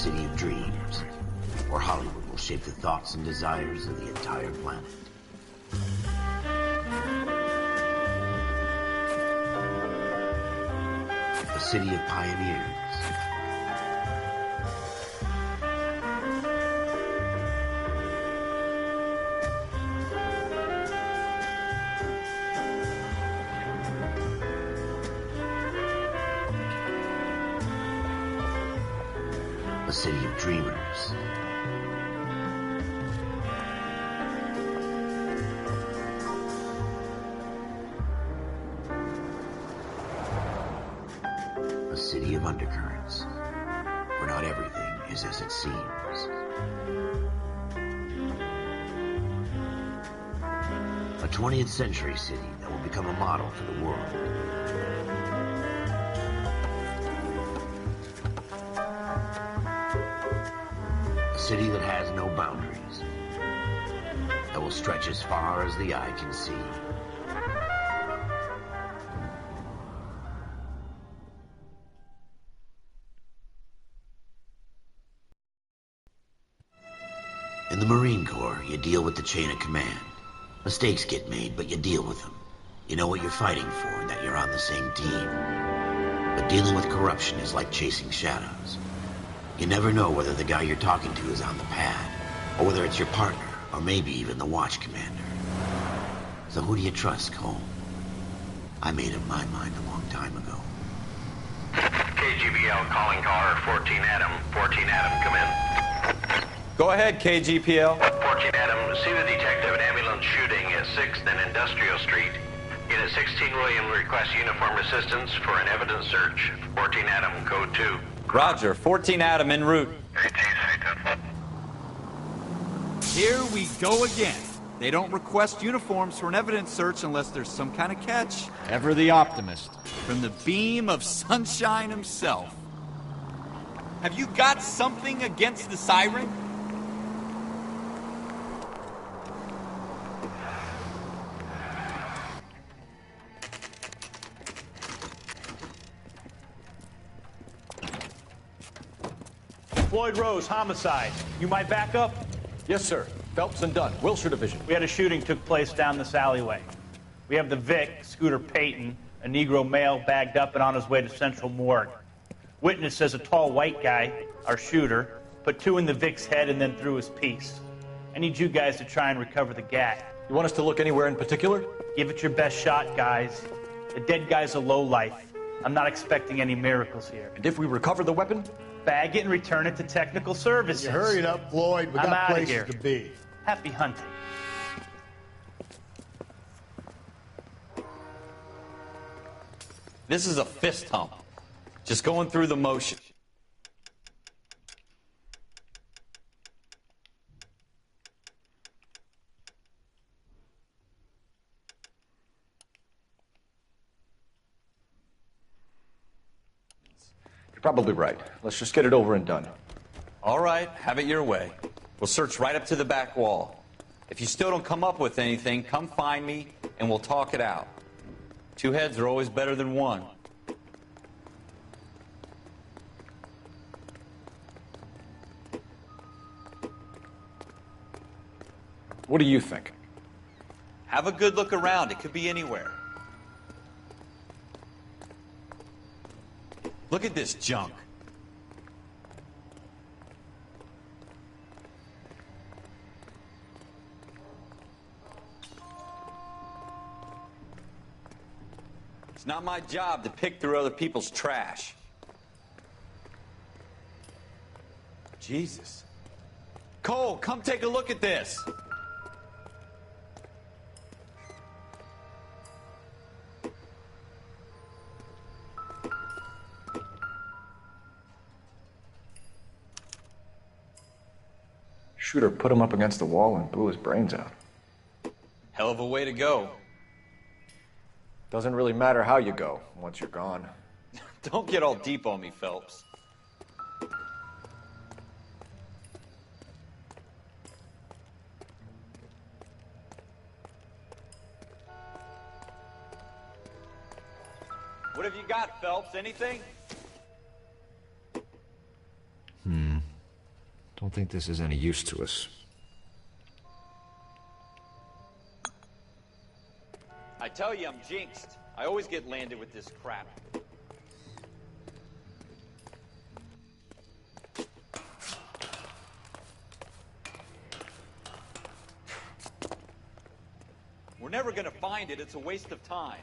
city of dreams, where Hollywood will shape the thoughts and desires of the entire planet. A city of pioneers. A city of dreamers. A city of undercurrents, where not everything is as it seems. A 20th century city that will become a model for the world. A city that has no boundaries, that will stretch as far as the eye can see. In the Marine Corps, you deal with the chain of command. Mistakes get made, but you deal with them. You know what you're fighting for and that you're on the same team. But dealing with corruption is like chasing shadows. You never know whether the guy you're talking to is on the pad, or whether it's your partner, or maybe even the watch commander. So who do you trust, Cole? I made up my mind a long time ago. KGBL calling caller 14 Adam. 14 Adam, come in. Go ahead, KGPL. 14 Adam, see the detective at ambulance shooting at 6th and Industrial Street. Unit 16 William requests uniform assistance for an evidence search. 14 Adam, code 2. Roger, 14 Adam en route. Here we go again. They don't request uniforms for an evidence search unless there's some kind of catch. Ever the optimist. From the beam of sunshine himself. Have you got something against the siren? Floyd Rose, homicide. You might back up? Yes, sir. Phelps and Dunn, Wilshire Division. We had a shooting took place down this alleyway. We have the Vic, Scooter Payton, a Negro male bagged up and on his way to Central Morgue. Witness says a tall white guy, our shooter, put 2 in the Vic's head and then threw his piece. I need you guys to try and recover the gat. You want us to look anywhere in particular? Give it your best shot, guys. The dead guy's a lowlife. I'm not expecting any miracles here. And if we recover the weapon? Bag it and return it to technical services. You hurried up, Floyd. We I'm got outta places here. to be. Happy hunting. This is a fist hump. Just going through the motion. You're probably right. Let's just get it over and done. All right, have it your way. We'll search right up to the back wall. If you still don't come up with anything, come find me and we'll talk it out. 2 heads are always better than 1. What do you think? Have a good look around. It could be anywhere. Look at this junk. It's not my job to pick through other people's trash. Jesus. Cole, come take a look at this. Shooter put him up against the wall and blew his brains out. Hell of a way to go. Doesn't really matter how you go once you're gone. Don't get all deep on me, Phelps. What have you got, Phelps? Anything? Don't think this is any use to us. I tell you, I'm jinxed. I always get landed with this crap. We're never gonna find it. It's a waste of time.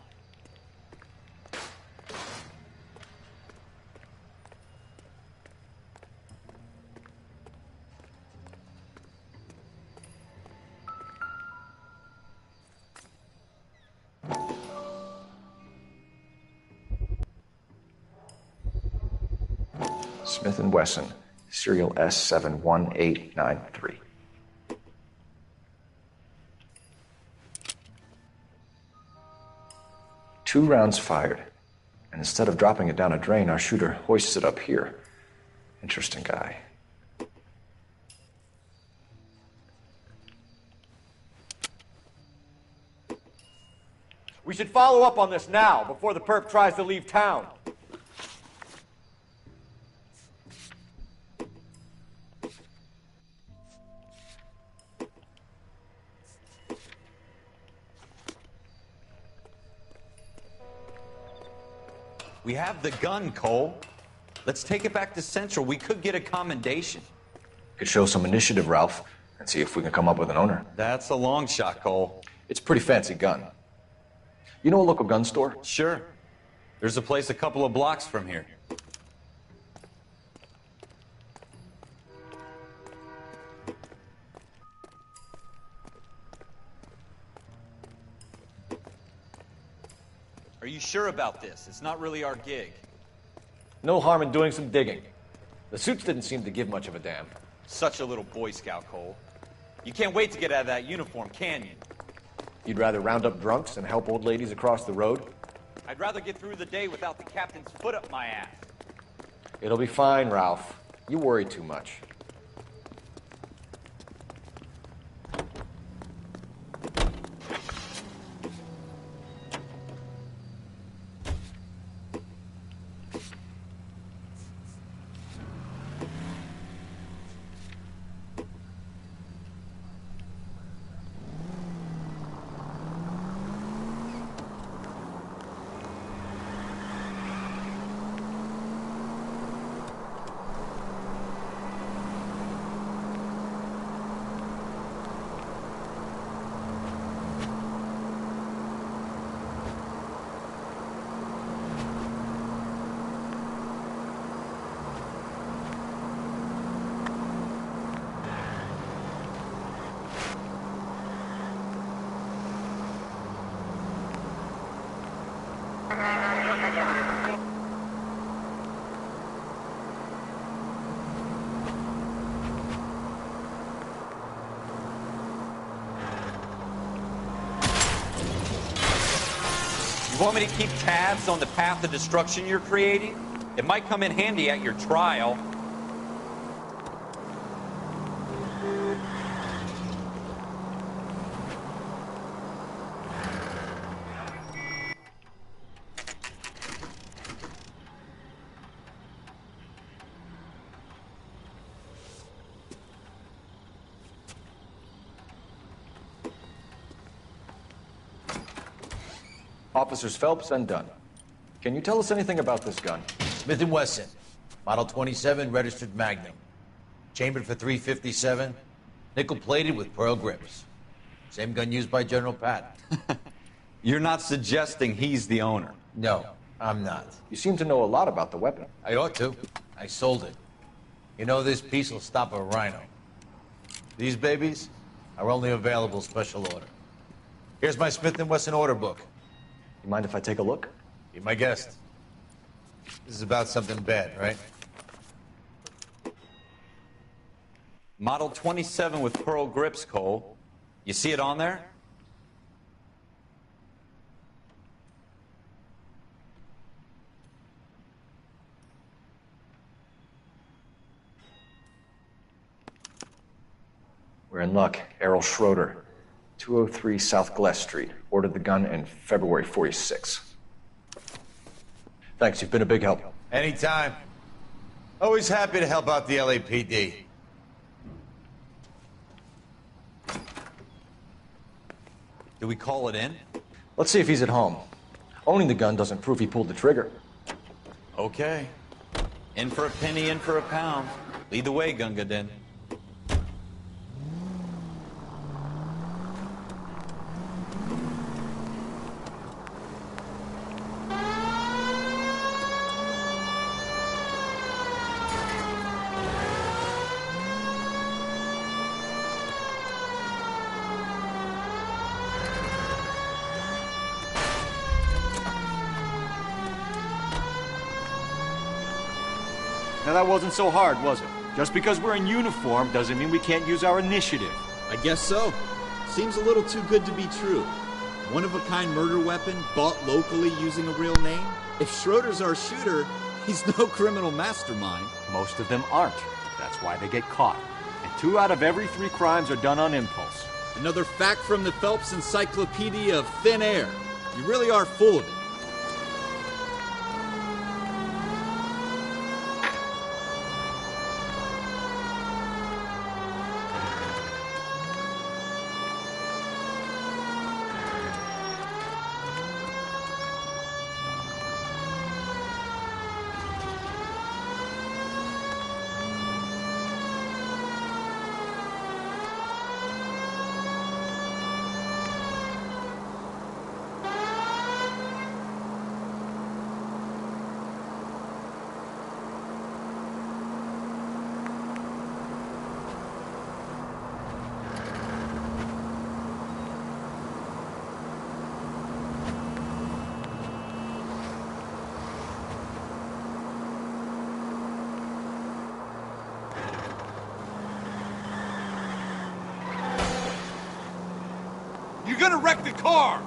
Smith & Wesson, serial S71893. Two rounds fired, and instead of dropping it down a drain, our shooter hoists it up here. Interesting guy. We should follow up on this now, before the perp tries to leave town. We have the gun, Cole. Let's take it back to Central. We could get a commendation. Could show some initiative, Ralph, and see if we can come up with an owner. That's a long shot, Cole. It's a pretty fancy gun. You know a local gun store? Sure. There's a place a couple of blocks from here. Are you sure about this? It's not really our gig. No harm in doing some digging. The suits didn't seem to give much of a damn. Such a little Boy Scout, Cole. You can't wait to get out of that uniform, can you? You'd rather round up drunks and help old ladies across the road? I'd rather get through the day without the captain's foot up my ass. It'll be fine, Ralph. You worry too much. You want me to keep tabs on the path of destruction you're creating? It might come in handy at your trial. Officers Phelps and Dunn. Can you tell us anything about this gun? Smith & Wesson, Model 27, registered Magnum. Chambered for .357, nickel-plated with pearl grips. Same gun used by General Patton. You're not suggesting he's the owner? No, I'm not. You seem to know a lot about the weapon. I ought to. I sold it. You know, this piece will stop a rhino. These babies are only available special order. Here's my Smith & Wesson order book. You mind if I take a look? Be my guest. This is about something bad, right? Model 27 with pearl grips, Cole. You see it on there? We're in luck. Errol Schroeder, 203 South Glass Street. Ordered the gun in February '46. Thanks, you've been a big help. Anytime. Always happy to help out the LAPD. Do we call it in? Let's see if he's at home. Owning the gun doesn't prove he pulled the trigger. Okay. In for a penny, in for a pound. Lead the way, Gunga Din. Now that wasn't so hard, was it? Just because we're in uniform doesn't mean we can't use our initiative. I guess so. Seems a little too good to be true. One-of-a-kind murder weapon bought locally using a real name? If Schroeder's our shooter, he's no criminal mastermind. Most of them aren't. That's why they get caught. And 2 out of every 3 crimes are done on impulse. Another fact from the Phelps Encyclopedia of Thin Air. You really are full of it. You're gonna wreck the car!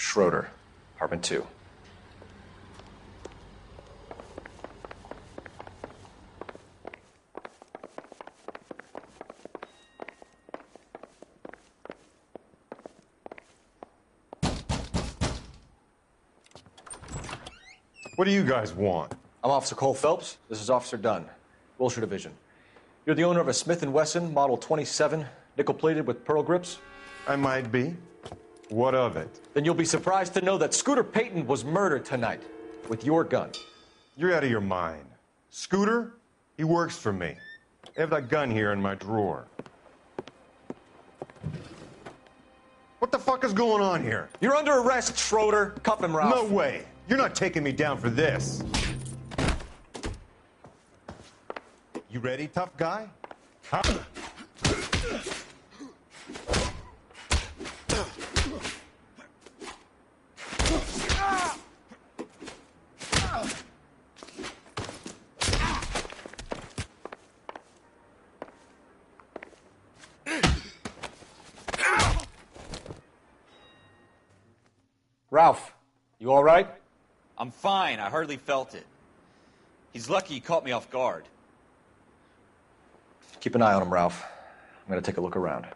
Schroeder, apartment 2. What do you guys want? I'm Officer Cole Phelps. This is Officer Dunn, Wilshire Division. You're the owner of a Smith & Wesson Model 27, nickel-plated with pearl grips? I might be. What of it? Then you'll be surprised to know that Scooter Payton was murdered tonight with your gun. You're out of your mind. Scooter? He works for me. I have that gun here in my drawer. What the fuck is going on here? You're under arrest, Schroeder. Cuff him, Ralph. No way. You're not taking me down for this. You ready, tough guy? Huh? Ralph, you all right? I'm fine. I hardly felt it. He's lucky he caught me off guard. Keep an eye on him, Ralph. I'm going to take a look around.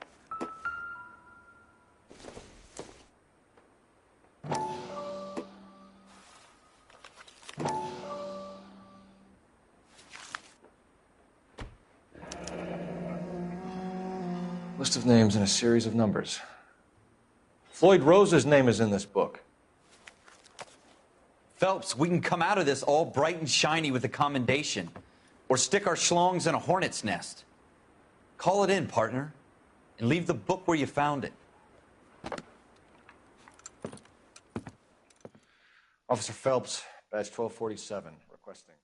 List of names and a series of numbers. Floyd Rose's name is in this book. Phelps, we can come out of this all bright and shiny with a commendation. Or stick our schlongs in a hornet's nest. Call it in, partner. And leave the book where you found it. Officer Phelps, badge 1247, requesting.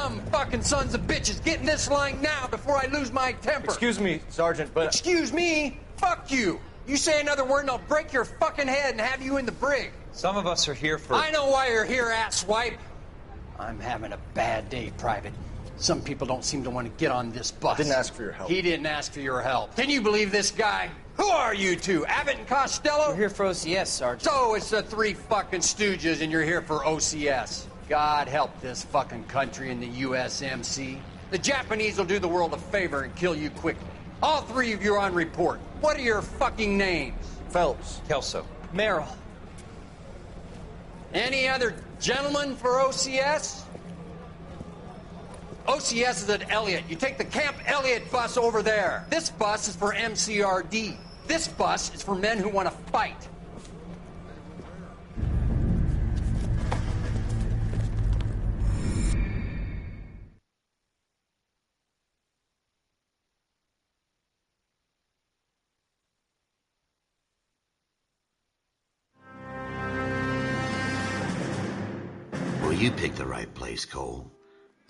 dumb fucking sons of bitches. Get in this line now before I lose my temper. Excuse me, Sergeant, but... Excuse me? Fuck you. You say another word and I'll break your fucking head and have you in the brig. Some of us are here for... I know why you're here, asswipe. I'm having a bad day, Private. Some people don't seem to want to get on this bus. I didn't ask for your help. He didn't ask for your help. Can you believe this guy? Who are you two? Abbott and Costello? We're here for OCS, Sergeant. So it's the three fucking stooges and you're here for OCS. God help this fucking country and the USMC. The Japanese will do the world a favor and kill you quickly. All three of you are on report. What are your fucking names? Phelps. Kelso. Merrill. Any other gentlemen for OCS? OCS is at Elliott. You take the Camp Elliott bus over there. This bus is for MCRD. This bus is for men who want to fight. Well, you picked the right place, Cole.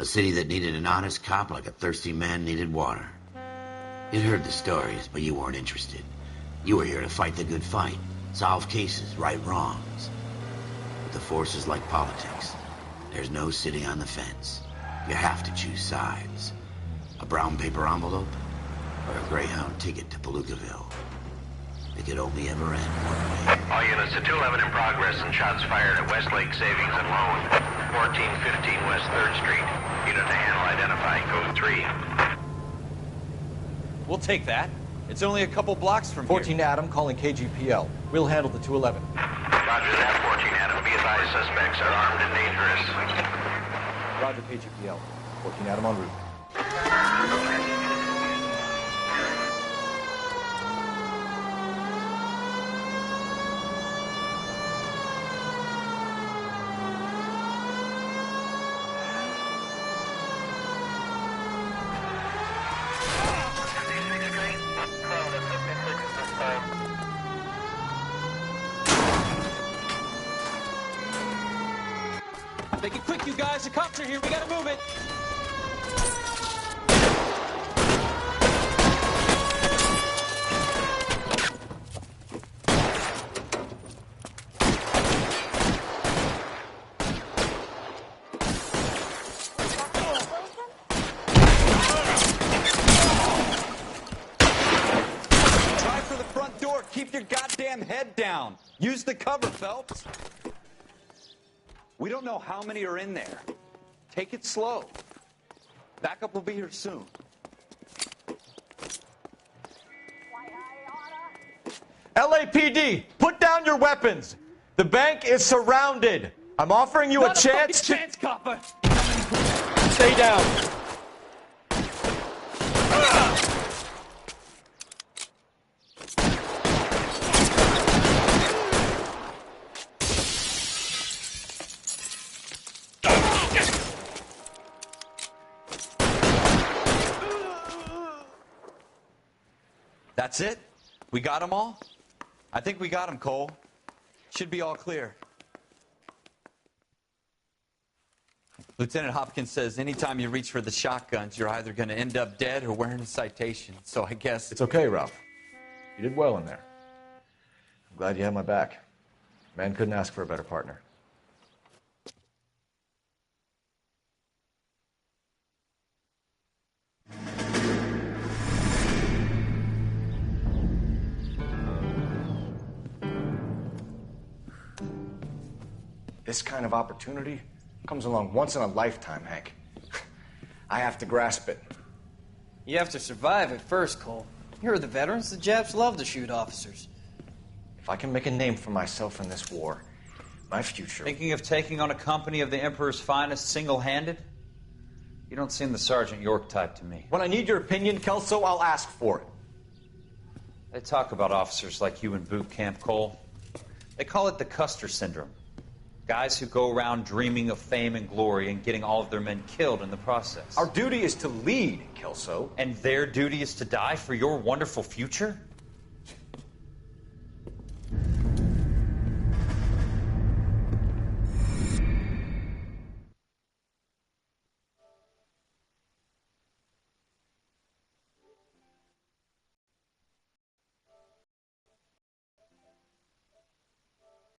A city that needed an honest cop like a thirsty man needed water. You'd heard the stories, but you weren't interested. You were here to fight the good fight, solve cases, right wrongs. But the force is like politics. There's no sitting on the fence. You have to choose sides. A brown paper envelope or a Greyhound ticket to Palookaville. It could only ever end one way. All units to 211 in progress and shots fired at Westlake Savings and Loan, 1415 West 3rd Street. Unit to handle identify code 3. We'll take that. It's only a couple blocks from 14 Adam calling KGPL. We'll handle the 211. Roger that, 14 Adam. Be advised, suspects are armed and dangerous. Roger, KGPL. 14 Adam en route. Make it quick, you guys. The cops are here. We gotta move it. Try for the front door. Keep your goddamn head down. Use the cover, Phelps. We don't know how many are in there. Take it slow. Backup will be here soon. LAPD, put down your weapons. The bank is surrounded. I'm offering you a chance to... chance, copper. Stay down. That's it? We got them all? I think we got them, Cole. Should be all clear. Lieutenant Hopkins says anytime you reach for the shotguns, you're either going to end up dead or wearing a citation. So I guess... It's okay, Ralph. You did well in there. I'm glad you had my back. Man couldn't ask for a better partner. This kind of opportunity comes along once in a lifetime, Hank. I have to grasp it. You have to survive at first, Cole. You're the veterans. The Japs love to shoot officers. If I can make a name for myself in this war, my future... Thinking of taking on a company of the Emperor's finest single-handed? You don't seem the Sergeant York type to me. When I need your opinion, Kelso, I'll ask for it. They talk about officers like you in boot camp, Cole. They call it the Custer syndrome. Guys who go around dreaming of fame and glory and getting all of their men killed in the process. Our duty is to lead, Kelso. And their duty is to die for your wonderful future?